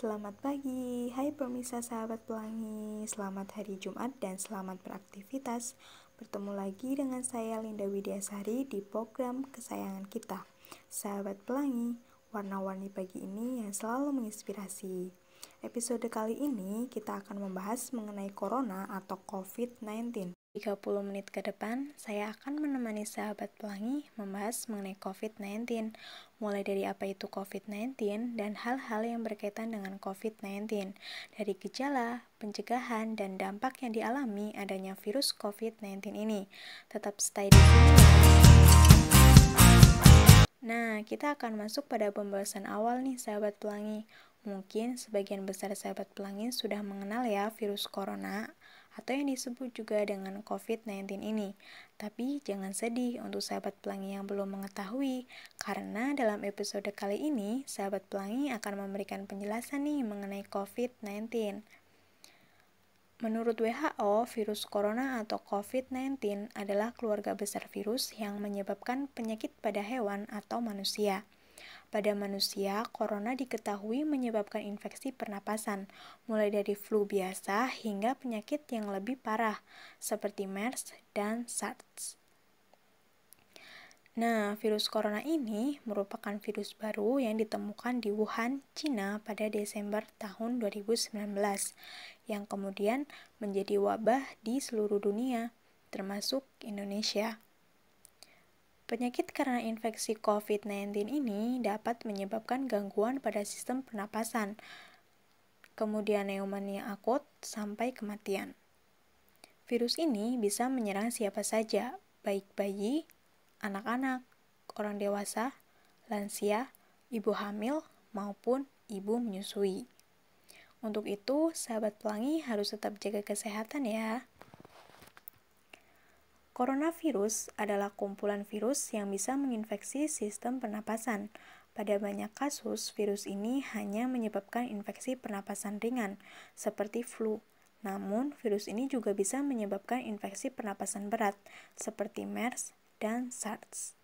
Selamat pagi, hai pemirsa sahabat pelangi. Selamat hari Jumat dan selamat beraktivitas. Bertemu lagi dengan saya Linda Widiasari di program kesayangan kita, Sahabat Pelangi, warna-warni pagi ini yang selalu menginspirasi. Episode kali ini kita akan membahas mengenai Corona atau COVID-19. 30 menit ke depan, saya akan menemani sahabat pelangi membahas mengenai COVID-19, mulai dari apa itu COVID-19 dan hal-hal yang berkaitan dengan COVID-19, dari gejala, pencegahan, dan dampak yang dialami adanya virus COVID-19 ini. Tetap stay di sini ya. Nah, kita akan masuk pada pembahasan awal nih sahabat pelangi. Mungkin sebagian besar sahabat pelangi sudah mengenal ya virus corona atau yang disebut juga dengan COVID-19 ini. Tapi jangan sedih untuk sahabat pelangi yang belum mengetahui, karena dalam episode kali ini, sahabat pelangi akan memberikan penjelasan nih mengenai COVID-19. Menurut WHO, virus corona atau COVID-19 adalah keluarga besar virus yang menyebabkan penyakit pada hewan atau manusia. Pada manusia, corona diketahui menyebabkan infeksi pernapasan, mulai dari flu biasa hingga penyakit yang lebih parah, seperti MERS dan SARS. Nah, virus corona ini merupakan virus baru yang ditemukan di Wuhan, Cina pada Desember tahun 2019, yang kemudian menjadi wabah di seluruh dunia, termasuk Indonesia. Penyakit karena infeksi COVID-19 ini dapat menyebabkan gangguan pada sistem pernapasan, kemudian pneumonia akut, sampai kematian. Virus ini bisa menyerang siapa saja, baik bayi, anak-anak, orang dewasa, lansia, ibu hamil, maupun ibu menyusui. Untuk itu, sahabat pelangi harus tetap jaga kesehatan ya. Coronavirus adalah kumpulan virus yang bisa menginfeksi sistem pernapasan. Pada banyak kasus, virus ini hanya menyebabkan infeksi pernapasan ringan, seperti flu. Namun, virus ini juga bisa menyebabkan infeksi pernapasan berat, seperti MERS dan SARS.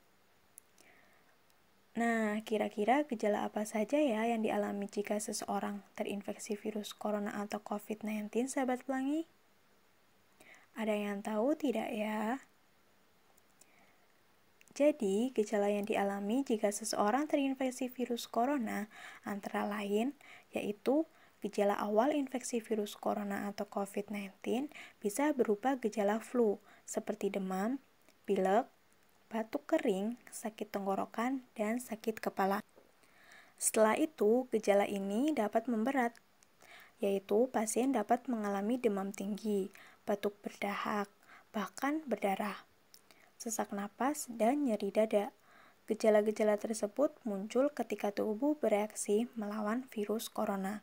Nah, kira-kira gejala apa saja ya yang dialami jika seseorang terinfeksi virus corona atau COVID-19, sahabat pelangi? Ada yang tahu tidak ya? Jadi, gejala yang dialami jika seseorang terinfeksi virus corona antara lain yaitu gejala awal infeksi virus corona atau COVID-19 bisa berupa gejala flu seperti demam, pilek, batuk kering, sakit tenggorokan, dan sakit kepala. Setelah itu, gejala ini dapat memberat, yaitu pasien dapat mengalami demam tinggi, batuk berdahak, bahkan berdarah, sesak napas, dan nyeri dada. Gejala-gejala tersebut muncul ketika tubuh bereaksi melawan virus corona.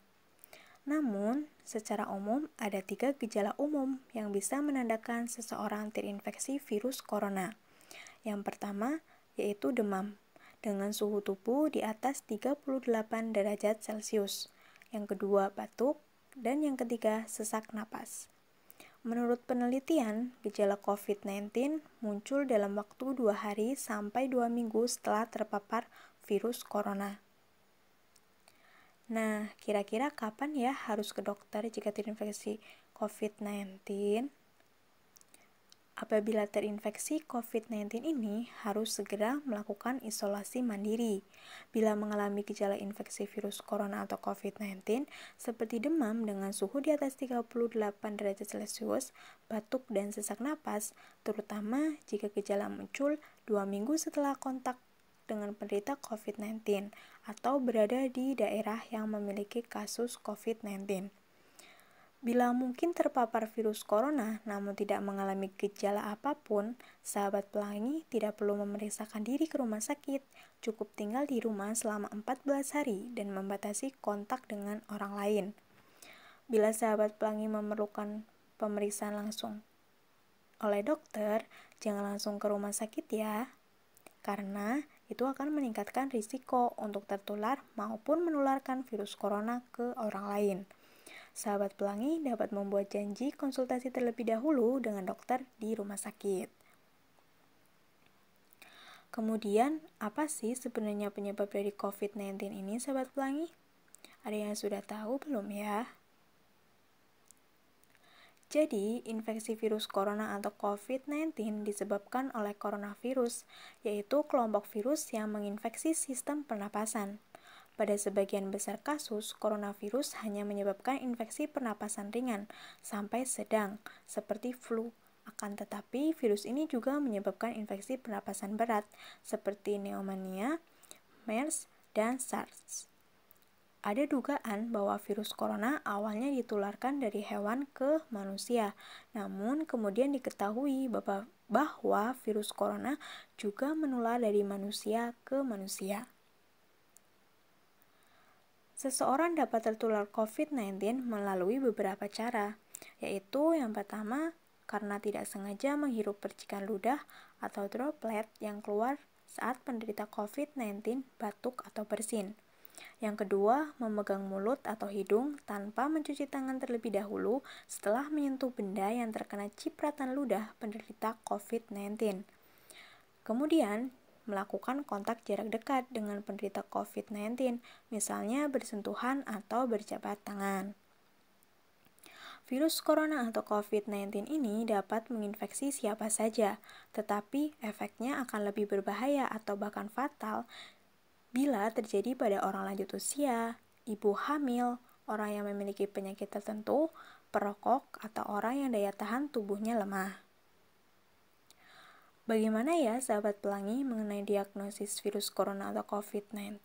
Namun, secara umum ada 3 gejala umum yang bisa menandakan seseorang terinfeksi virus corona. Yang pertama, yaitu demam, dengan suhu tubuh di atas 38 derajat Celcius. Yang kedua, batuk, dan yang ketiga, sesak napas. Menurut penelitian, gejala COVID-19 muncul dalam waktu 2 hari sampai 2 minggu setelah terpapar virus corona. Nah, kira-kira kapan ya harus ke dokter jika terinfeksi COVID-19? Apabila terinfeksi COVID-19 ini harus segera melakukan isolasi mandiri. Bila mengalami gejala infeksi virus corona atau COVID-19 seperti demam dengan suhu di atas 38 derajat Celcius, batuk dan sesak napas, terutama jika gejala muncul 2 minggu setelah kontak dengan penderita COVID-19 atau berada di daerah yang memiliki kasus COVID-19. Bila mungkin terpapar virus corona namun tidak mengalami gejala apapun, sahabat pelangi tidak perlu memeriksakan diri ke rumah sakit, cukup tinggal di rumah selama 14 hari dan membatasi kontak dengan orang lain. Bila sahabat pelangi memerlukan pemeriksaan langsung oleh dokter, jangan langsung ke rumah sakit ya, karena itu akan meningkatkan risiko untuk tertular maupun menularkan virus corona ke orang lain. Sahabat pelangi dapat membuat janji konsultasi terlebih dahulu dengan dokter di rumah sakit. Kemudian, apa sih sebenarnya penyebab dari COVID-19 ini, sahabat pelangi? Ada yang sudah tahu belum ya? Jadi, infeksi virus corona atau COVID-19 disebabkan oleh coronavirus, yaitu kelompok virus yang menginfeksi sistem pernapasan. Pada sebagian besar kasus, coronavirus hanya menyebabkan infeksi pernapasan ringan sampai sedang, seperti flu. Akan tetapi, virus ini juga menyebabkan infeksi pernapasan berat, seperti pneumonia, MERS, dan SARS. Ada dugaan bahwa virus corona awalnya ditularkan dari hewan ke manusia, namun kemudian diketahui bahwa virus corona juga menular dari manusia ke manusia. Seseorang dapat tertular COVID-19 melalui beberapa cara, yaitu yang pertama, karena tidak sengaja menghirup percikan ludah atau droplet yang keluar saat penderita COVID-19 batuk atau bersin. Yang kedua, memegang mulut atau hidung tanpa mencuci tangan terlebih dahulu setelah menyentuh benda yang terkena cipratan ludah penderita COVID-19. Kemudian, melakukan kontak jarak dekat dengan penderita COVID-19, misalnya bersentuhan atau berjabat tangan. Virus corona atau COVID-19 ini dapat menginfeksi siapa saja, tetapi efeknya akan lebih berbahaya atau bahkan fatal bila terjadi pada orang lanjut usia, ibu hamil, orang yang memiliki penyakit tertentu, perokok, atau orang yang daya tahan tubuhnya lemah. Bagaimana ya sahabat pelangi mengenai diagnosis virus corona atau COVID-19?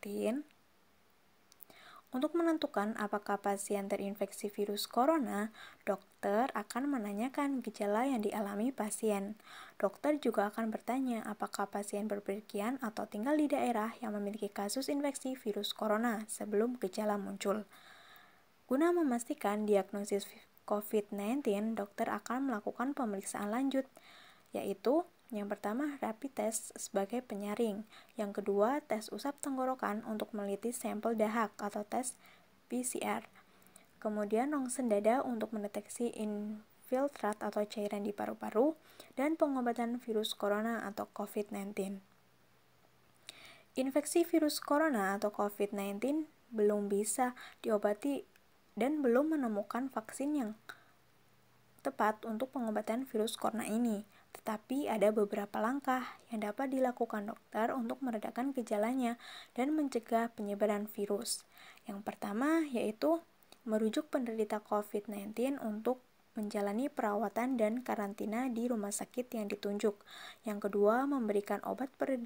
Untuk menentukan apakah pasien terinfeksi virus corona, dokter akan menanyakan gejala yang dialami pasien. Dokter juga akan bertanya apakah pasien berpergian atau tinggal di daerah yang memiliki kasus infeksi virus corona sebelum gejala muncul. Guna memastikan diagnosis COVID-19, dokter akan melakukan pemeriksaan lanjut, yaitu yang pertama, rapid test sebagai penyaring. Yang kedua, tes usap tenggorokan untuk meneliti sampel dahak atau tes PCR. Kemudian, rongsen dada untuk mendeteksi infiltrat atau cairan di paru-paru, dan pengobatan virus corona atau COVID-19. Infeksi virus corona atau COVID-19 belum bisa diobati dan belum menemukan vaksin yang tepat untuk pengobatan virus corona ini. Tetapi ada beberapa langkah yang dapat dilakukan dokter untuk meredakan gejalanya dan mencegah penyebaran virus. Yang pertama yaitu merujuk penderita COVID-19 untuk menjalani perawatan dan karantina di rumah sakit yang ditunjuk. Yang kedua, memberikan obat pereda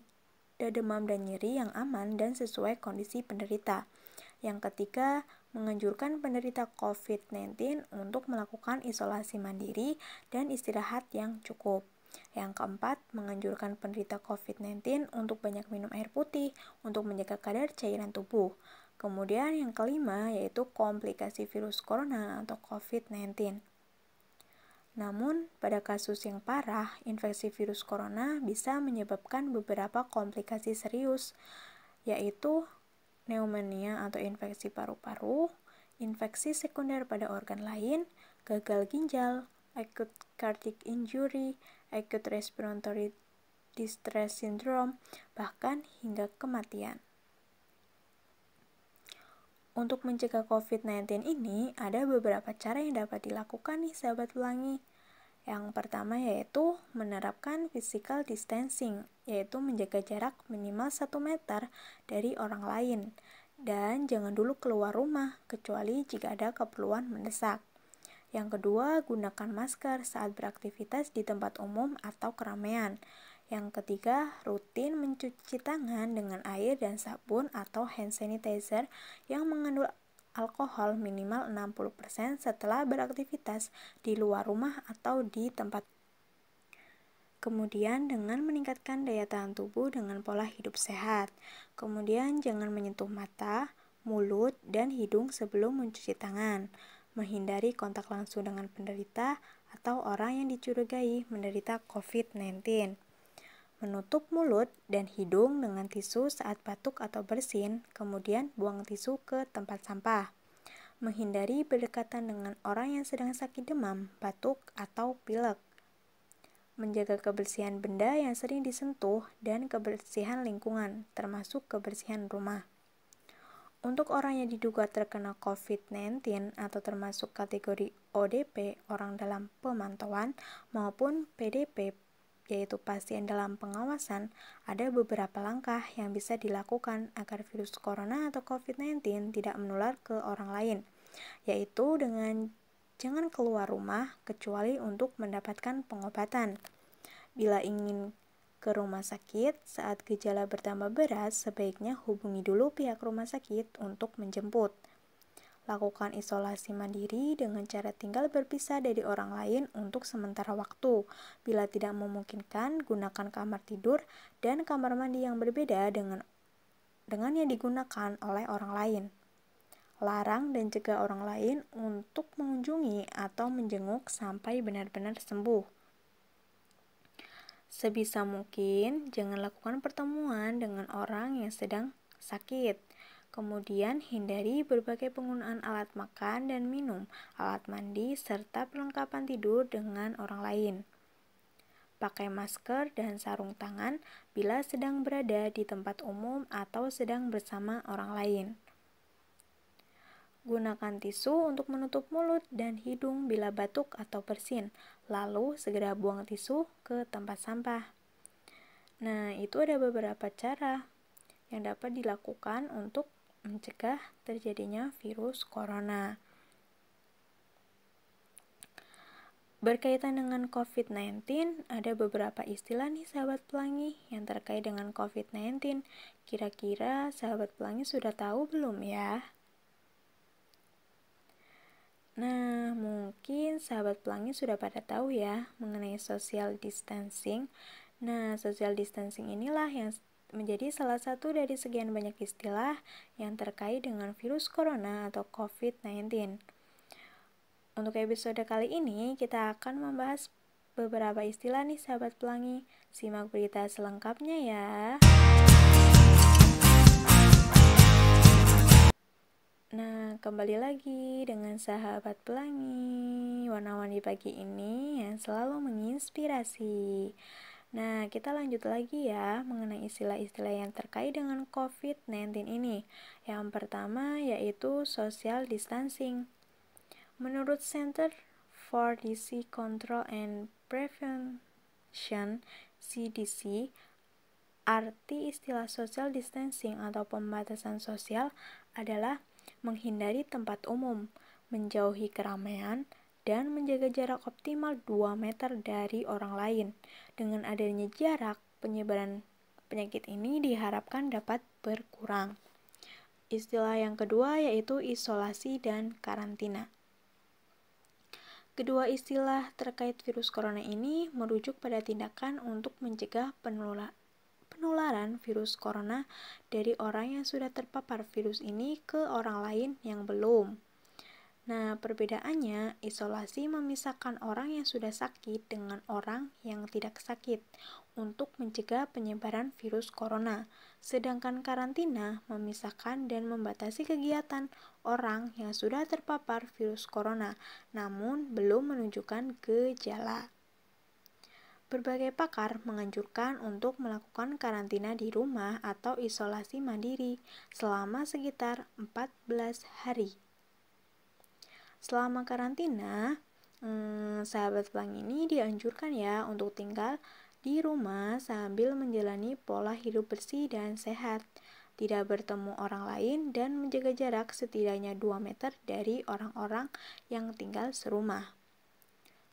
demam dan nyeri yang aman dan sesuai kondisi penderita. Yang ketiga, menganjurkan penderita COVID-19 untuk melakukan isolasi mandiri dan istirahat yang cukup. Yang keempat, menganjurkan penderita COVID-19 untuk banyak minum air putih untuk menjaga kadar cairan tubuh. Kemudian yang kelima yaitu komplikasi virus corona atau COVID-19. Namun, pada kasus yang parah, infeksi virus corona bisa menyebabkan beberapa komplikasi serius, yaitu pneumonia atau infeksi paru-paru, infeksi sekunder pada organ lain, gagal ginjal, acute cardiac injury, acute respiratory distress syndrome, bahkan hingga kematian. Untuk mencegah COVID-19 ini, ada beberapa cara yang dapat dilakukan nih sahabat pelangi. Yang pertama yaitu menerapkan physical distancing, yaitu menjaga jarak minimal 1 meter dari orang lain. Dan jangan dulu keluar rumah, kecuali jika ada keperluan mendesak. Yang kedua, gunakan masker saat beraktivitas di tempat umum atau keramaian. Yang ketiga, rutin mencuci tangan dengan air dan sabun atau hand sanitizer yang mengandung alkohol minimal 60% setelah beraktivitas di luar rumah atau di tempat. Kemudian dengan meningkatkan daya tahan tubuh dengan pola hidup sehat. Kemudian jangan menyentuh mata, mulut, dan hidung sebelum mencuci tangan. Menghindari kontak langsung dengan penderita atau orang yang dicurigai menderita COVID-19. Menutup mulut dan hidung dengan tisu saat batuk atau bersin, kemudian buang tisu ke tempat sampah. Menghindari berdekatan dengan orang yang sedang sakit demam, batuk, atau pilek. Menjaga kebersihan benda yang sering disentuh dan kebersihan lingkungan, termasuk kebersihan rumah. Untuk orang yang diduga terkena COVID-19 atau termasuk kategori ODP, orang dalam pemantauan, maupun PDP, yaitu pasien dalam pengawasan, ada beberapa langkah yang bisa dilakukan agar virus corona atau COVID-19 tidak menular ke orang lain, yaitu dengan jangan keluar rumah kecuali untuk mendapatkan pengobatan. Bila ingin ke rumah sakit, saat gejala bertambah berat, sebaiknya hubungi dulu pihak rumah sakit untuk menjemput. Lakukan isolasi mandiri dengan cara tinggal berpisah dari orang lain untuk sementara waktu. Bila tidak memungkinkan, gunakan kamar tidur dan kamar mandi yang berbeda dengan yang digunakan oleh orang lain. Larang dan cegah orang lain untuk mengunjungi atau menjenguk sampai benar-benar sembuh. Sebisa mungkin, jangan lakukan pertemuan dengan orang yang sedang sakit. Kemudian, hindari berbagai penggunaan alat makan dan minum, alat mandi, serta perlengkapan tidur dengan orang lain. Pakai masker dan sarung tangan bila sedang berada di tempat umum atau sedang bersama orang lain. Gunakan tisu untuk menutup mulut dan hidung bila batuk atau bersin, lalu segera buang tisu ke tempat sampah. Nah, itu ada beberapa cara yang dapat dilakukan untuk mencegah terjadinya virus corona. Berkaitan dengan COVID-19, ada beberapa istilah nih sahabat pelangi yang terkait dengan COVID-19. Kira-kira sahabat pelangi sudah tahu belum ya? Nah, mungkin sahabat pelangi sudah pada tahu ya mengenai social distancing. Nah, social distancing inilah yang menjadi salah satu dari sekian banyak istilah yang terkait dengan virus corona atau COVID-19. Untuk episode kali ini, kita akan membahas beberapa istilah nih sahabat pelangi. Simak berita selengkapnya ya. Nah, kembali lagi dengan sahabat pelangi warna-warni pagi ini yang selalu menginspirasi. Nah, kita lanjut lagi ya mengenai istilah-istilah yang terkait dengan COVID-19 ini. Yang pertama yaitu social distancing. Menurut Center for Disease Control and Prevention (CDC), arti istilah social distancing atau pembatasan sosial adalah menghindari tempat umum, menjauhi keramaian, dan menjaga jarak optimal 2 meter dari orang lain. Dengan adanya jarak, penyebaran penyakit ini diharapkan dapat berkurang. Istilah yang kedua yaitu isolasi dan karantina. Kedua istilah terkait virus corona ini merujuk pada tindakan untuk mencegah penularan virus corona dari orang yang sudah terpapar virus ini ke orang lain yang belum. Nah, perbedaannya, isolasi memisahkan orang yang sudah sakit dengan orang yang tidak sakit untuk mencegah penyebaran virus corona. Sedangkan karantina memisahkan dan membatasi kegiatan orang yang sudah terpapar virus corona, namun belum menunjukkan gejala. Berbagai pakar menganjurkan untuk melakukan karantina di rumah atau isolasi mandiri selama sekitar 14 hari. Selama karantina, sahabat pelangi ini dianjurkan ya untuk tinggal di rumah sambil menjalani pola hidup bersih dan sehat, tidak bertemu orang lain, dan menjaga jarak setidaknya 2 meter dari orang-orang yang tinggal serumah.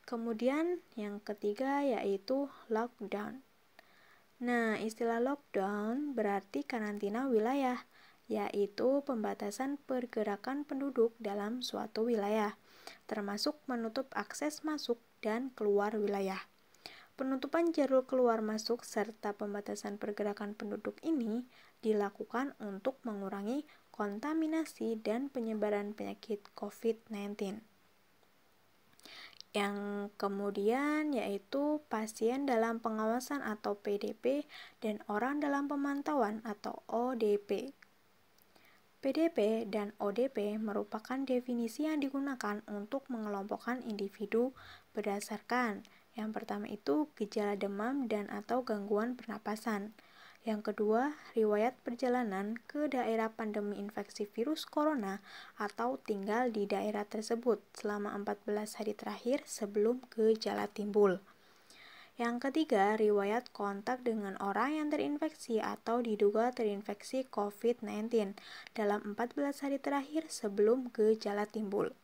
Kemudian yang ketiga yaitu lockdown. Nah, istilah lockdown berarti karantina wilayah, yaitu pembatasan pergerakan penduduk dalam suatu wilayah, termasuk menutup akses masuk dan keluar wilayah. Penutupan jalur keluar masuk serta pembatasan pergerakan penduduk ini dilakukan untuk mengurangi kontaminasi dan penyebaran penyakit COVID-19. Yang kemudian yaitu pasien dalam pengawasan atau PDP dan orang dalam pemantauan atau ODP. PDP dan ODP merupakan definisi yang digunakan untuk mengelompokkan individu berdasarkan yang pertama itu gejala demam dan atau gangguan pernapasan. Yang kedua, riwayat perjalanan ke daerah pandemi infeksi virus corona atau tinggal di daerah tersebut selama 14 hari terakhir sebelum gejala timbul. Yang ketiga, riwayat kontak dengan orang yang terinfeksi atau diduga terinfeksi COVID-19 dalam 14 hari terakhir sebelum gejala timbul.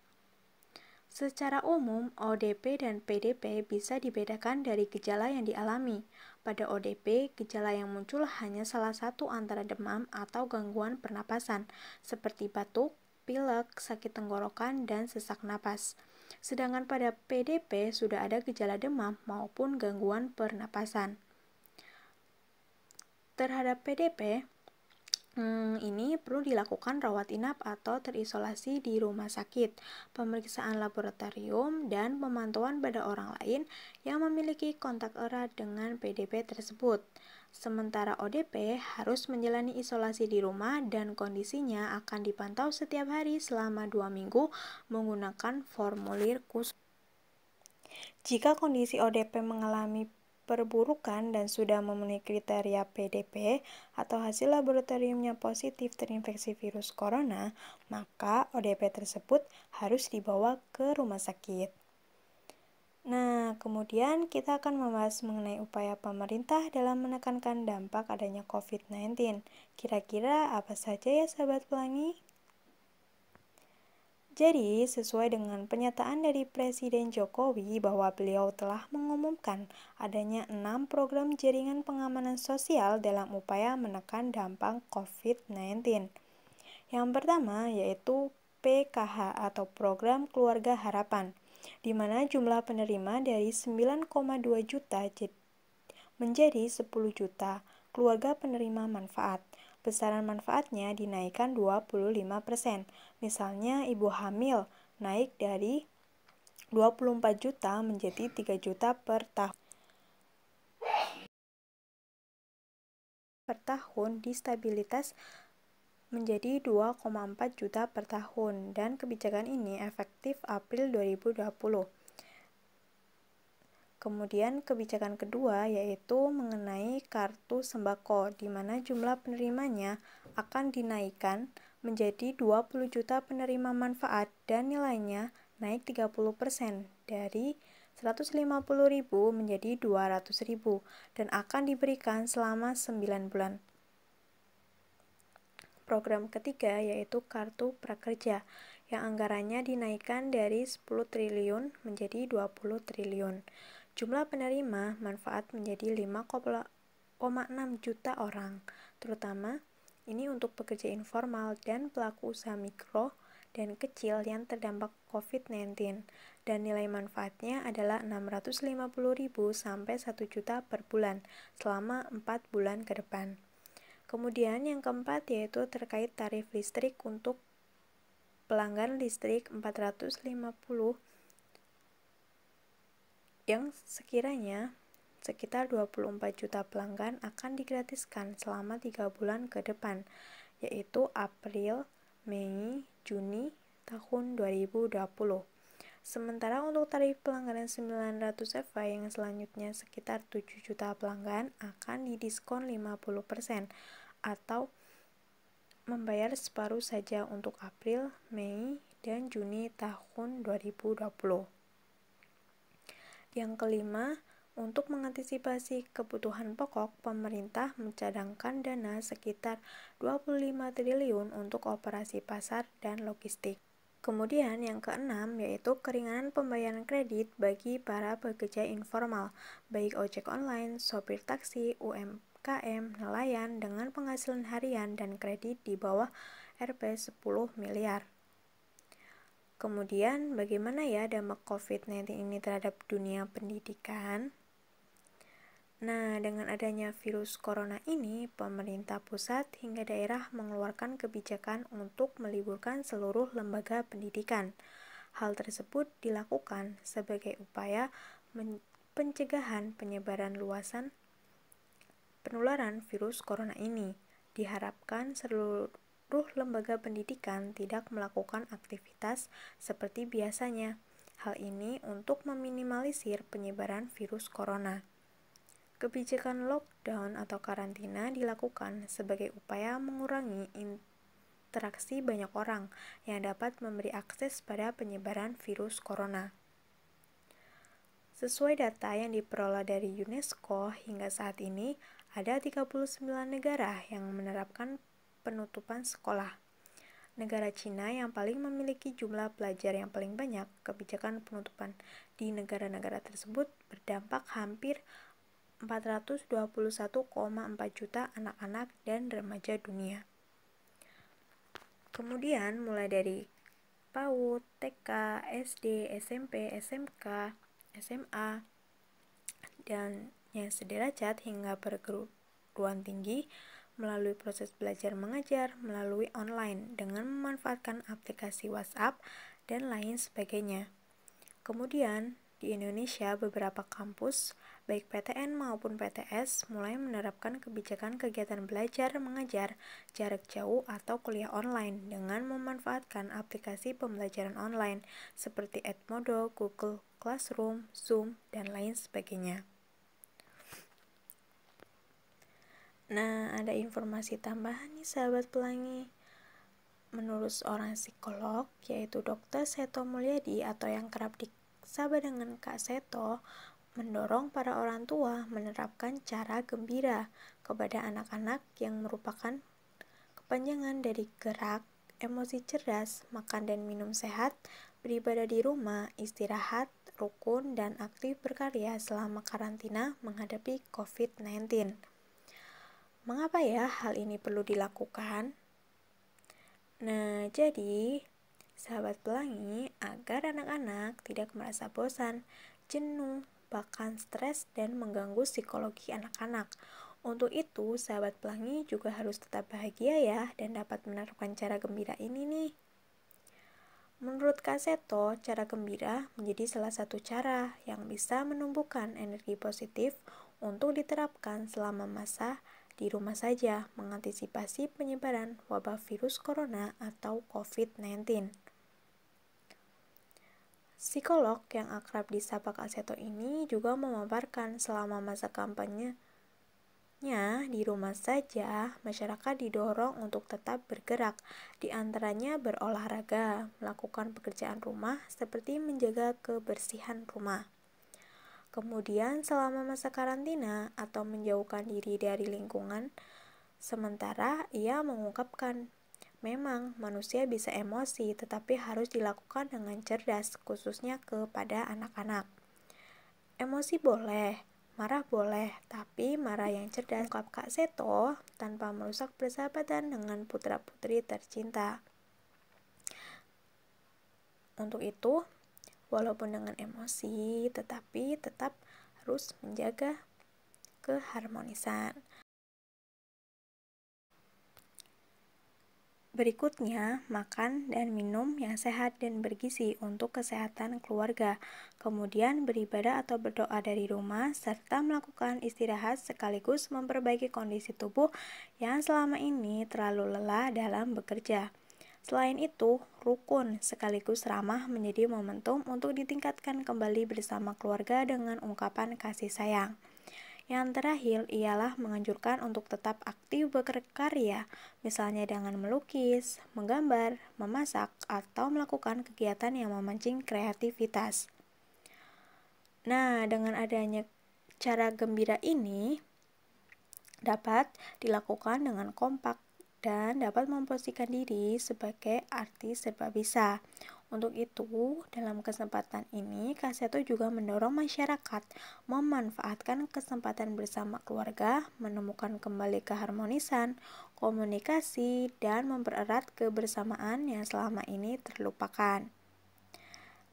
Secara umum, ODP dan PDP bisa dibedakan dari gejala yang dialami. Pada ODP, gejala yang muncul hanya salah satu antara demam atau gangguan pernapasan, seperti batuk, pilek, sakit tenggorokan, dan sesak napas. Sedangkan pada PDP sudah ada gejala demam maupun gangguan pernapasan. Terhadap PDP, ini perlu dilakukan rawat inap atau terisolasi di rumah sakit, pemeriksaan laboratorium, dan pemantauan pada orang lain yang memiliki kontak erat dengan PDP tersebut. Sementara ODP harus menjalani isolasi di rumah dan kondisinya akan dipantau setiap hari selama 2 minggu menggunakan formulir khusus. Jika kondisi ODP mengalami perburukan dan sudah memenuhi kriteria PDP atau hasil laboratoriumnya positif terinfeksi virus corona, maka ODP tersebut harus dibawa ke rumah sakit. Nah, kemudian kita akan membahas mengenai upaya pemerintah dalam menekankan dampak adanya COVID-19. Kira-kira apa saja ya sahabat pelangi? Jadi, sesuai dengan pernyataan dari Presiden Jokowi bahwa beliau telah mengumumkan adanya 6 program jaringan pengamanan sosial dalam upaya menekan dampak COVID-19. Yang pertama yaitu PKH atau Program Keluarga Harapan, di mana jumlah penerima dari 9,2 juta menjadi 10 juta keluarga penerima manfaat. Besaran manfaatnya dinaikkan 25%. Misalnya ibu hamil naik dari 24 juta menjadi 3 juta per tahun distabilitas menjadi 2,4 juta per tahun, dan kebijakan ini efektif April 2020. Kemudian kebijakan kedua yaitu mengenai kartu sembako, di mana jumlah penerimanya akan dinaikkan menjadi 20 juta penerima manfaat dan nilainya naik 30% dari 150.000 menjadi 200.000 dan akan diberikan selama 9 bulan. Program ketiga yaitu Kartu Prakerja yang anggarannya dinaikkan dari 10 triliun menjadi 20 triliun. Jumlah penerima manfaat menjadi 5,6 juta orang, terutama ini untuk pekerja informal dan pelaku usaha mikro dan kecil yang terdampak COVID-19, dan nilai manfaatnya adalah 650.000 sampai 1 juta per bulan selama 4 bulan ke depan. Kemudian yang keempat yaitu terkait tarif listrik untuk pelanggan listrik 450 yang sekiranya sekitar 24 juta pelanggan akan digratiskan selama 3 bulan ke depan, yaitu April, Mei, Juni tahun 2020. Sementara untuk tarif pelanggaran 900 EV yang selanjutnya sekitar 7 juta pelanggan akan didiskon 50% atau membayar separuh saja untuk April, Mei, dan Juni tahun 2020. Yang kelima, untuk mengantisipasi kebutuhan pokok, pemerintah mencadangkan dana sekitar 25 triliun untuk operasi pasar dan logistik. Kemudian yang keenam yaitu keringanan pembayaran kredit bagi para pekerja informal, baik ojek online, sopir taksi, UMKM, nelayan dengan penghasilan harian dan kredit di bawah Rp 10 miliar. Kemudian, bagaimana ya dampak COVID-19 ini terhadap dunia pendidikan? Nah, dengan adanya virus corona ini, pemerintah pusat hingga daerah mengeluarkan kebijakan untuk meliburkan seluruh lembaga pendidikan. Hal tersebut dilakukan sebagai upaya pencegahan penyebaran luasan penularan virus corona ini. Diharapkan seluruh lembaga pendidikan tidak melakukan aktivitas seperti biasanya. Hal ini untuk meminimalisir penyebaran virus corona. Kebijakan lockdown atau karantina dilakukan sebagai upaya mengurangi interaksi banyak orang yang dapat memberi akses pada penyebaran virus corona. Sesuai data yang diperoleh dari UNESCO, hingga saat ini ada 39 negara yang menerapkan penutupan sekolah. Negara Cina yang paling memiliki jumlah pelajar yang paling banyak, kebijakan penutupan di negara-negara tersebut berdampak hampir 421,4 juta anak-anak dan remaja dunia. Kemudian mulai dari PAUD, TK, SD, SMP, SMK, SMA, dan yang sederajat hingga perguruan tinggi melalui proses belajar mengajar melalui online dengan memanfaatkan aplikasi WhatsApp dan lain sebagainya. Kemudian, di Indonesia beberapa kampus, baik PTN maupun PTS, mulai menerapkan kebijakan kegiatan belajar mengajar jarak jauh atau kuliah online dengan memanfaatkan aplikasi pembelajaran online seperti Edmodo, Google Classroom, Zoom, dan lain sebagainya. Nah, ada informasi tambahan nih sahabat pelangi. Menurut seorang psikolog, yaitu Dr. Seto Mulyadi atau yang kerap disapa dengan Kak Seto, mendorong para orang tua menerapkan cara gembira kepada anak-anak yang merupakan kepanjangan dari gerak, emosi cerdas, makan dan minum sehat, beribadah di rumah, istirahat, rukun, dan aktif berkarya selama karantina menghadapi COVID-19. Mengapa ya hal ini perlu dilakukan? Nah, jadi sahabat pelangi, agar anak-anak tidak merasa bosan, jenuh, bahkan stres dan mengganggu psikologi anak-anak. Untuk itu, sahabat pelangi juga harus tetap bahagia ya dan dapat menerapkan cara gembira ini nih. Menurut Kak Seto, cara gembira menjadi salah satu cara yang bisa menumbuhkan energi positif untuk diterapkan selama masa di rumah saja mengantisipasi penyebaran wabah virus corona atau COVID-19. Psikolog yang akrab disapa Kak Seto ini juga memaparkan selama masa kampanyenya di rumah saja, masyarakat didorong untuk tetap bergerak, di antaranya berolahraga, melakukan pekerjaan rumah seperti menjaga kebersihan rumah. Kemudian selama masa karantina atau menjauhkan diri dari lingkungan, sementara ia mengungkapkan, memang manusia bisa emosi tetapi harus dilakukan dengan cerdas, khususnya kepada anak-anak. Emosi boleh, marah boleh, tapi marah yang cerdas, ungkap Kak Seto, tanpa merusak persahabatan dengan putra-putri tercinta. Untuk itu, walaupun dengan emosi, tetapi tetap harus menjaga keharmonisan. Berikutnya, makan dan minum yang sehat dan bergizi untuk kesehatan keluarga. Kemudian beribadah atau berdoa dari rumah, serta melakukan istirahat sekaligus memperbaiki kondisi tubuh yang selama ini terlalu lelah dalam bekerja. Selain itu, rukun sekaligus ramah menjadi momentum untuk ditingkatkan kembali bersama keluarga dengan ungkapan kasih sayang. Yang terakhir ialah menganjurkan untuk tetap aktif berkarya, misalnya dengan melukis, menggambar, memasak, atau melakukan kegiatan yang memancing kreativitas. Nah, dengan adanya cara gembira ini dapat dilakukan dengan kompak dan dapat memposisikan diri sebagai artis serba bisa. Untuk itu, dalam kesempatan ini, Kak Seto juga mendorong masyarakat memanfaatkan kesempatan bersama keluarga, menemukan kembali keharmonisan, komunikasi, dan mempererat kebersamaan yang selama ini terlupakan.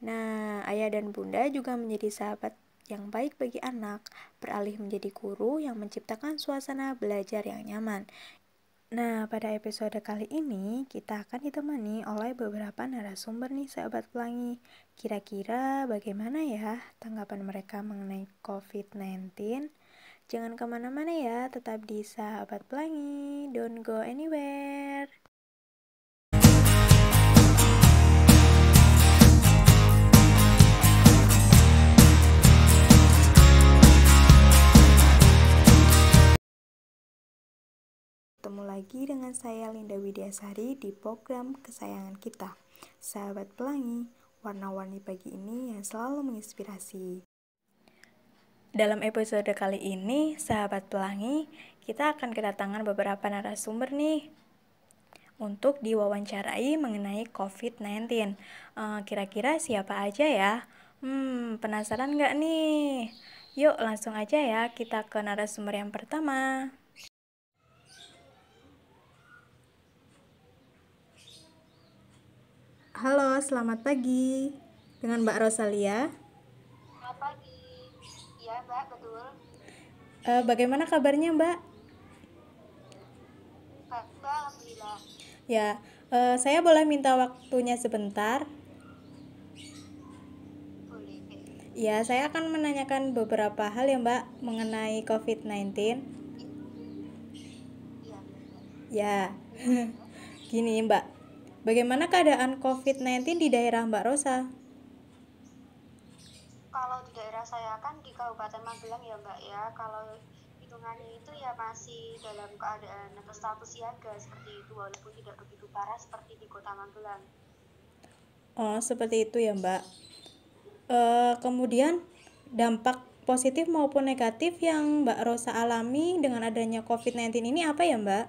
Nah, ayah dan bunda juga menjadi sahabat yang baik bagi anak, beralih menjadi guru yang menciptakan suasana belajar yang nyaman. Nah, pada episode kali ini kita akan ditemani oleh beberapa narasumber nih sahabat pelangi. Kira-kira bagaimana ya tanggapan mereka mengenai COVID-19? Jangan kemana-mana ya, tetap di Sahabat Pelangi. Don't go anywhere. lagi dengan saya Linda Widiasari di program kesayangan kita, Sahabat Pelangi, warna-warni pagi ini yang selalu menginspirasi. Dalam episode kali ini, Sahabat Pelangi, kita akan kedatangan beberapa narasumber nih untuk diwawancarai mengenai COVID-19. Kira-kira siapa aja ya? Penasaran nggak nih? Yuk langsung aja ya kita ke narasumber yang pertama. Halo, selamat pagi. Dengan Mbak Rosalia. Selamat pagi. Iya, Mbak, betul. Bagaimana kabarnya, Mbak? Mbak, alhamdulillah. Ya, saya boleh minta waktunya sebentar? Boleh. Ya, saya akan menanyakan beberapa hal ya, Mbak, mengenai COVID-19. Iya, Mbak. Ya, gini, Mbak. Bagaimana keadaan COVID-19 di daerah Mbak Rosa? Kalau di daerah saya kan di Kabupaten Magelang ya, Mbak ya. Kalau hitungannya itu ya masih dalam keadaan atau status siaga seperti itu, walaupun tidak begitu parah seperti di Kota Magelang. Oh, seperti itu ya, Mbak. Kemudian dampak positif maupun negatif yang Mbak Rosa alami dengan adanya COVID-19 ini apa ya, Mbak?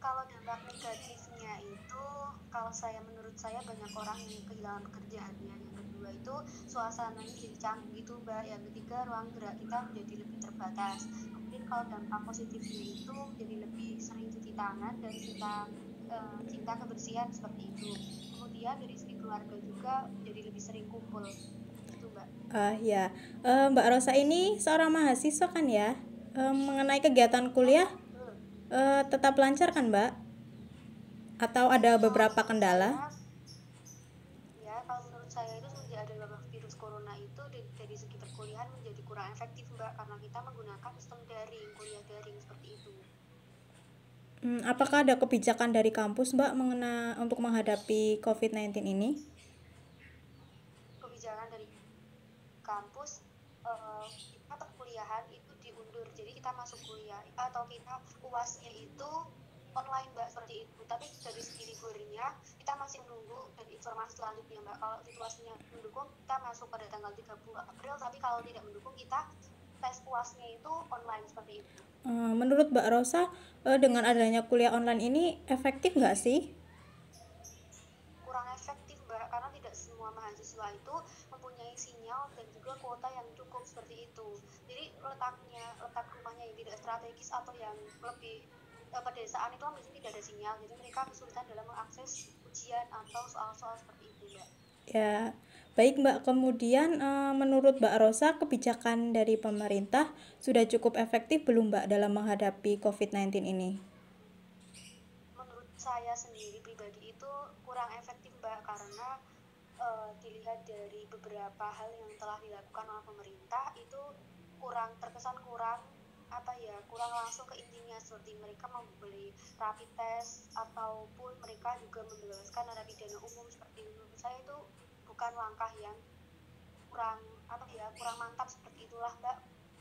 Kalau dampak negatifnya itu, kalau menurut saya banyak orang yang kehilangan pekerjaannya. Yang kedua itu suasananya jadi canggung gitu, Mbak. Yang ketiga ruang gerak kita menjadi lebih terbatas. Kemudian kalau dampak positifnya itu jadi lebih sering cuci tangan dan cinta kebersihan seperti itu. Kemudian dari segi keluarga juga jadi lebih sering kumpul. Itu, Mbak. Ya, Mbak Rosa ini seorang mahasiswa kan ya? Mengenai kegiatan kuliah, tetap lancar kan, Mbak? Atau ada beberapa kendala? Kalau menurut saya itu semenjak ada wabah virus corona itu dari segi perkuliahan menjadi kurang efektif, Mbak, karena kita menggunakan sistem daring, kuliah daring seperti itu. Apakah ada kebijakan dari kampus, Mbak, untuk menghadapi COVID-19 ini? Kebijakan dari kampus, kita perkuliahan itu diundur, jadi kita masuk kuliah atau kita UASnya itu online, Mbak, seperti itu. Tapi dari segi liburnya kita masih menunggu dari informasi selanjutnya, Mbak. Kalau situasinya mendukung kita masuk pada tanggal 30 April, tapi kalau tidak mendukung kita tes UASnya itu online seperti itu. Menurut Mbak Rosa, dengan adanya kuliah online ini efektif nggak sih? Kurang efektif, Mbak, karena tidak semua mahasiswa itu mempunyai sinyal dan juga kuota yang cukup seperti itu. Jadi letak rumahnya yang tidak strategis atau yang lebih pedesaan itu biasanya tidak ada sinyal, jadi mereka kesulitan dalam mengakses ujian atau soal-soal seperti itu, Mbak. Ya, baik Mbak. Kemudian menurut Mbak Rosa, kebijakan dari pemerintah sudah cukup efektif belum Mbak dalam menghadapi COVID-19 ini? Menurut saya sendiri pribadi itu kurang efektif, Mbak, karena dilihat dari beberapa hal yang telah dilakukan oleh pemerintah itu terkesan kurang langsung ke intinya, seperti mereka membeli rapid test ataupun mereka juga membebaskan narapidana umum. Seperti menurut saya itu bukan langkah yang kurang mantap seperti itulah, Mbak.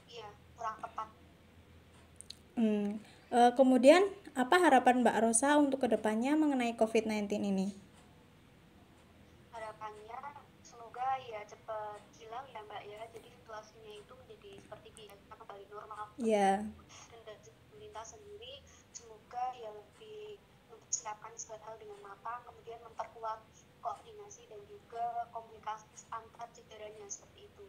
Iya, kurang tepat. Kemudian apa harapan Mbak Rosa untuk kedepannya mengenai COVID-19 ini? Harapannya semoga ya cepat hilang ya, Mbak ya, jadi situasinya itu menjadi seperti biasa, kembali normal. Ya. Dan dari pemerintah sendiri semoga ya lebih mempersiapkan segala hal dengan matang, kemudian memperkuat koordinasi dan juga komunikasi antar jajarannya seperti itu.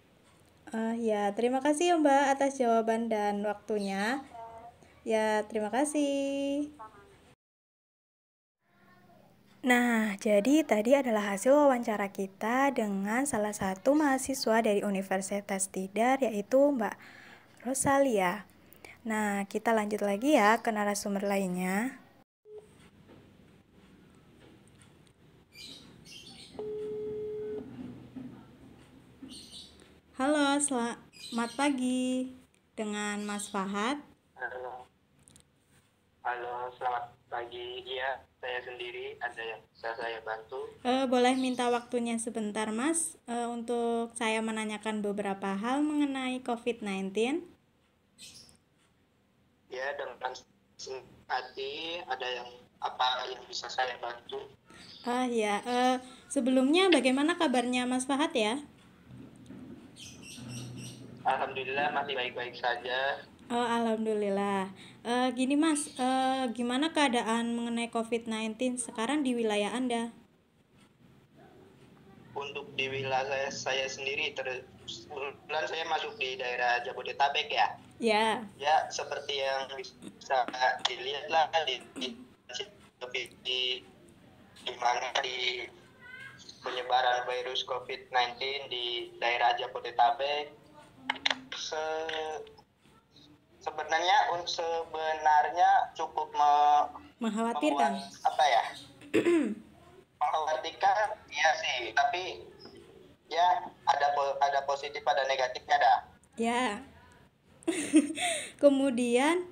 Ya, terima kasih ya Mbak atas jawaban dan waktunya. Ya, terima kasih. Nah, jadi tadi adalah hasil wawancara kita dengan salah satu mahasiswa dari Universitas Tidar, yaitu Mbak Rosalia. Nah, kita lanjut lagi ya ke narasumber lainnya. Halo, selamat pagi dengan Mas Fahad. Halo, selamat pagi. Iya, saya sendiri, ada yang bisa saya bantu? Boleh minta waktunya sebentar, Mas, untuk saya menanyakan beberapa hal mengenai COVID-19? Ya, dengan hati, ada yang apa yang bisa saya bantu. Ya, sebelumnya bagaimana kabarnya Mas Fahad ya? Alhamdulillah masih baik-baik saja. Oh, alhamdulillah. Gini Mas, gimana keadaan mengenai COVID-19 sekarang di wilayah Anda? Untuk di wilayah saya sendiri, kebetulan saya masuk di daerah Jabodetabek ya. Ya, Ya seperti yang bisa dilihat lah di mana di penyebaran virus COVID-19 di daerah Jabodetabek. Sebenarnya cukup mengkhawatirkan. membuat apa ya, mengkhawatirkan iya sih, tapi ya ada positif ada negatifnya dah. Ya. Kemudian,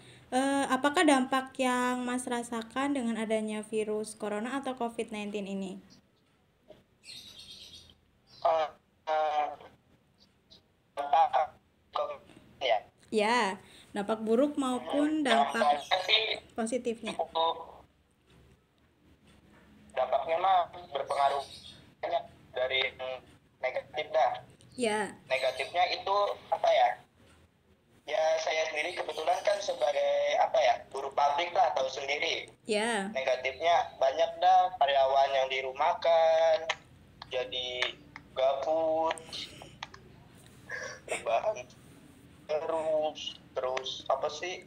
apakah dampak yang Mas rasakan dengan adanya virus corona atau COVID-19 ini? Eh, eh, dampak ya, Ya, dampak buruk maupun dampak dampaknya sih positifnya. cukup, dampaknya mah berpengaruh banyak dari negatif dah. Ya, Negatifnya itu apa ya? Ya saya sendiri kebetulan kan sebagai apa ya, buruh pabrik lah, tahu sendiri. ya, Negatifnya banyak dah, karyawan yang dirumahkan, jadi gabut, rebahan terus apa sih,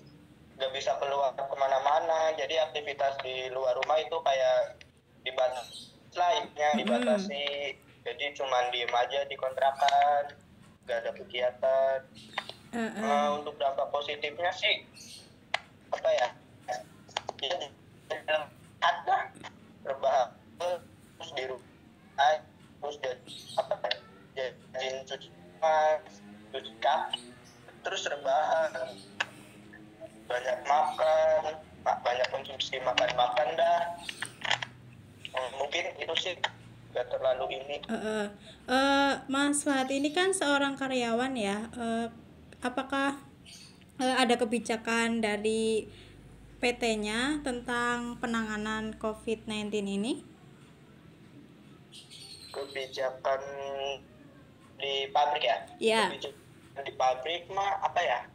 nggak bisa keluar kemana-mana, jadi aktivitas di luar rumah itu kayak dibatasi lah, dibatasi, jadi cuman diem aja di kontrakan, nggak ada kegiatan. Untuk dampak positifnya sih apa ya, ya ada rebahan terus di rumah, terus apa jadi cuci kaki, terus rebahan, banyak makan, banyak konsumsi makan dah. Mungkin itu sih, gak terlalu ini. Mas Fahad ini kan seorang karyawan ya. Apakah ada kebijakan dari PT-nya tentang penanganan COVID-19 ini? Kebijakan di pabrik ya? Ya. Kebijakan di pabrik mah apa ya?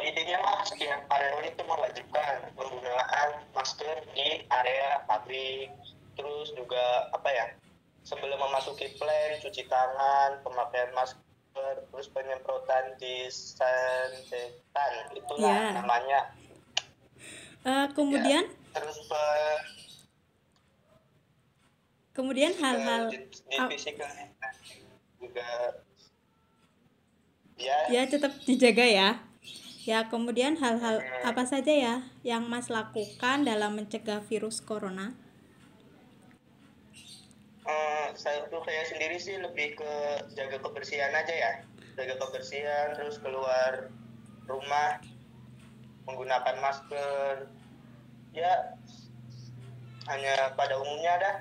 Idenya mah setiap karyawan itu mewajibkan penggunaan masker di area pabrik. Terus juga apa ya? Sebelum memasuki plant, cuci tangan, pemakaian masker, terus penyemprotan disinfektan, itulah namanya. Kemudian, Ya, terus kemudian hal-hal divisi juga ya tetap dijaga ya. Ya, kemudian hal-hal apa saja ya yang Mas lakukan dalam mencegah virus corona? Saya sendiri sih lebih ke jaga kebersihan aja ya, jaga kebersihan, terus keluar rumah menggunakan masker, ya hanya pada umumnya dah,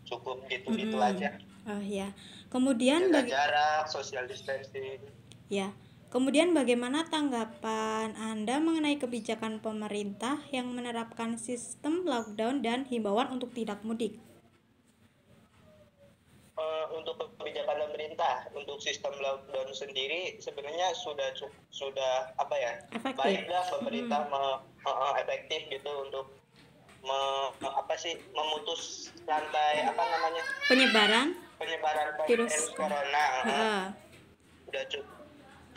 cukup gitu aja. Oh ya, kemudian jaga jarak, social distancing. Ya, kemudian bagaimana tanggapan Anda mengenai kebijakan pemerintah yang menerapkan sistem lockdown dan himbauan untuk tidak mudik? Untuk kebijakan pemerintah untuk sistem lockdown sendiri sebenarnya sudah apa ya, Efektif. baiklah pemerintah efektif gitu untuk memutus rantai apa namanya, penyebaran virus corona.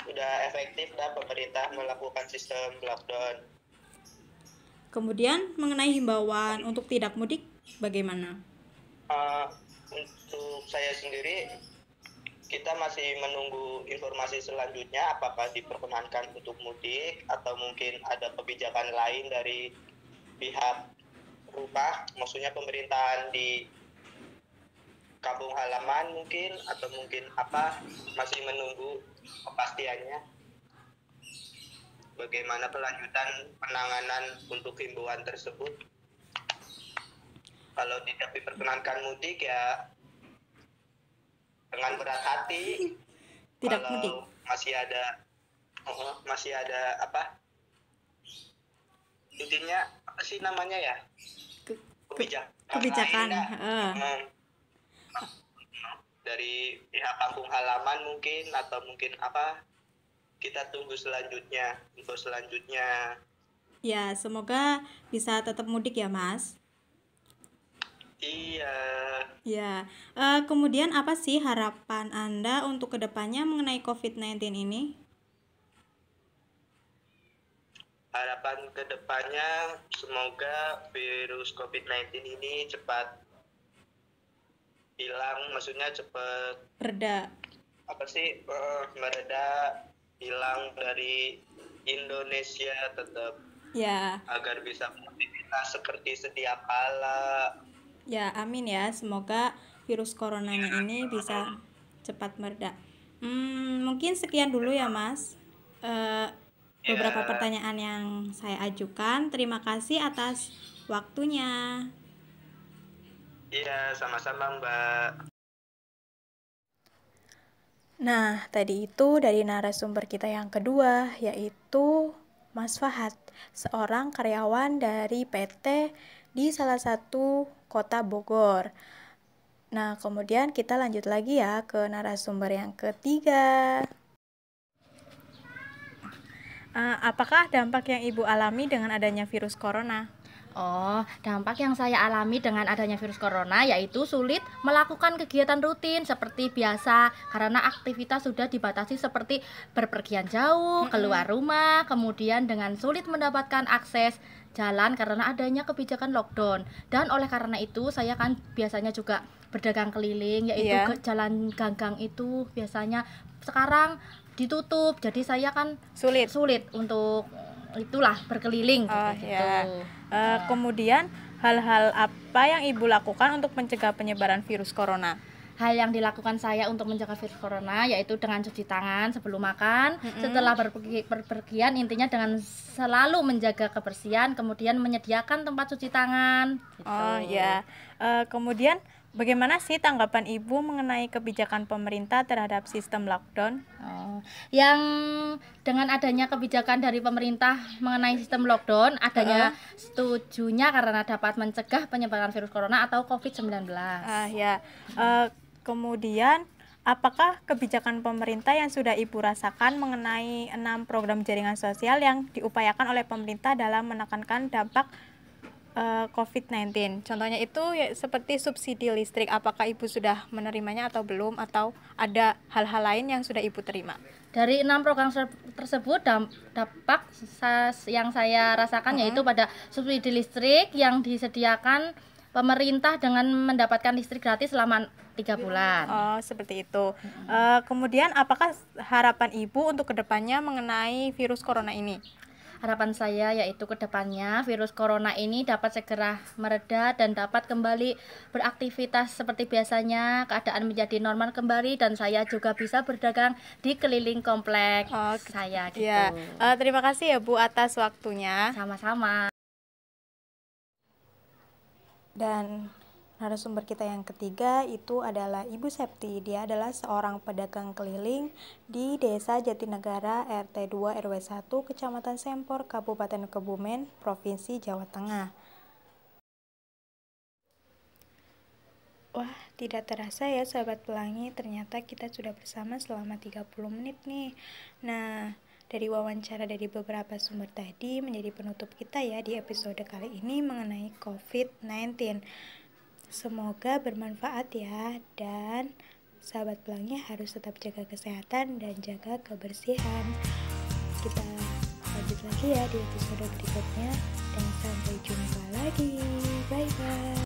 Udah efektif dah pemerintah melakukan sistem lockdown. Kemudian mengenai himbauan untuk tidak mudik bagaimana? Untuk saya sendiri, kita masih menunggu informasi selanjutnya apakah diperkenankan untuk mudik atau mungkin ada kebijakan lain dari pihak rumah, maksudnya pemerintahan di kampung halaman mungkin, atau mungkin apa, masih menunggu kepastiannya bagaimana kelanjutan penanganan untuk himbauan tersebut. Kalau tidak diperkenankan mudik ya dengan berat hati. Tidak kalau mudik. Masih ada apa, intinya apa sih namanya ya, Ke- kebijakan kebijakan. lain ya. Dari pihak kampung halaman mungkin, atau mungkin apa, kita tunggu selanjutnya, info selanjutnya. Ya, semoga bisa tetap mudik ya, Mas. Iya, Ya, kemudian apa sih harapan Anda untuk kedepannya mengenai COVID-19 ini? harapan kedepannya semoga virus COVID-19 ini cepat hilang, maksudnya cepat Reda. apa sih, mereda, hilang dari Indonesia, tetap Ya, agar bisa beraktivitas seperti sedia kala. ya, amin ya. Semoga virus coronanya ini bisa cepat mereda. Mungkin sekian dulu ya, Mas. Beberapa Ya, pertanyaan yang saya ajukan. Terima kasih atas waktunya. iya, sama-sama Mbak. Nah, tadi itu dari narasumber kita yang kedua, yaitu Mas Fahad, seorang karyawan dari PT di salah satu kota Bogor. Nah, kemudian kita lanjut lagi ya ke narasumber yang ketiga. Apakah dampak yang Ibu alami dengan adanya virus corona? Oh, dampak yang saya alami dengan adanya virus corona yaitu sulit melakukan kegiatan rutin seperti biasa karena aktivitas sudah dibatasi seperti berpergian jauh, keluar rumah, kemudian dengan sulit mendapatkan akses jalan karena adanya kebijakan lockdown. Dan oleh karena itu saya kan biasanya juga berdagang keliling, yaitu Iya. ke jalan ganggang itu biasanya sekarang ditutup. Jadi saya kan Sulit. untuk itulah berkeliling Oh, gitu. ya. Kemudian hal-hal apa yang Ibu lakukan untuk mencegah penyebaran virus corona? Hal yang dilakukan saya untuk mencegah virus corona yaitu dengan cuci tangan sebelum makan, setelah berpergian, intinya dengan selalu menjaga kebersihan, kemudian menyediakan tempat cuci tangan gitu. Oh ya. Kemudian bagaimana sih tanggapan Ibu mengenai kebijakan pemerintah terhadap sistem lockdown? Yang dengan adanya kebijakan dari pemerintah mengenai sistem lockdown, adanya setujunya karena dapat mencegah penyebaran virus corona atau COVID-19. Ya. Kemudian apakah kebijakan pemerintah yang sudah Ibu rasakan mengenai 6 program jaringan sosial yang diupayakan oleh pemerintah dalam menekankan dampak COVID-19? Contohnya itu ya, seperti subsidi listrik. Apakah Ibu sudah menerimanya atau belum? Atau ada hal-hal lain yang sudah Ibu terima? Dari 6 program tersebut, dampak yang saya rasakan yaitu pada subsidi listrik yang disediakan pemerintah dengan mendapatkan listrik gratis selama 3 bulan. Oh, seperti itu. Kemudian apakah harapan Ibu untuk kedepannya mengenai virus corona ini? Harapan saya yaitu kedepannya virus corona ini dapat segera mereda dan dapat kembali beraktivitas seperti biasanya, keadaan menjadi normal kembali, dan saya juga bisa berdagang di keliling komplek saya gitu. Ya. Terima kasih ya Bu atas waktunya. Sama-sama. Dan narasumber kita yang ketiga itu adalah Ibu Septi. Dia adalah seorang pedagang keliling di Desa Jatinegara RT 2 RW 1 Kecamatan Sempor, Kabupaten Kebumen, Provinsi Jawa Tengah. Wah, tidak terasa ya Sahabat Pelangi, ternyata kita sudah bersama selama 30 menit nih. Nah, dari wawancara dari beberapa sumber tadi menjadi penutup kita ya di episode kali ini mengenai COVID-19. Semoga bermanfaat ya, dan Sahabat Pelangi harus tetap jaga kesehatan dan jaga kebersihan. Kita lanjut lagi ya di episode berikutnya, dan sampai jumpa lagi. Bye bye.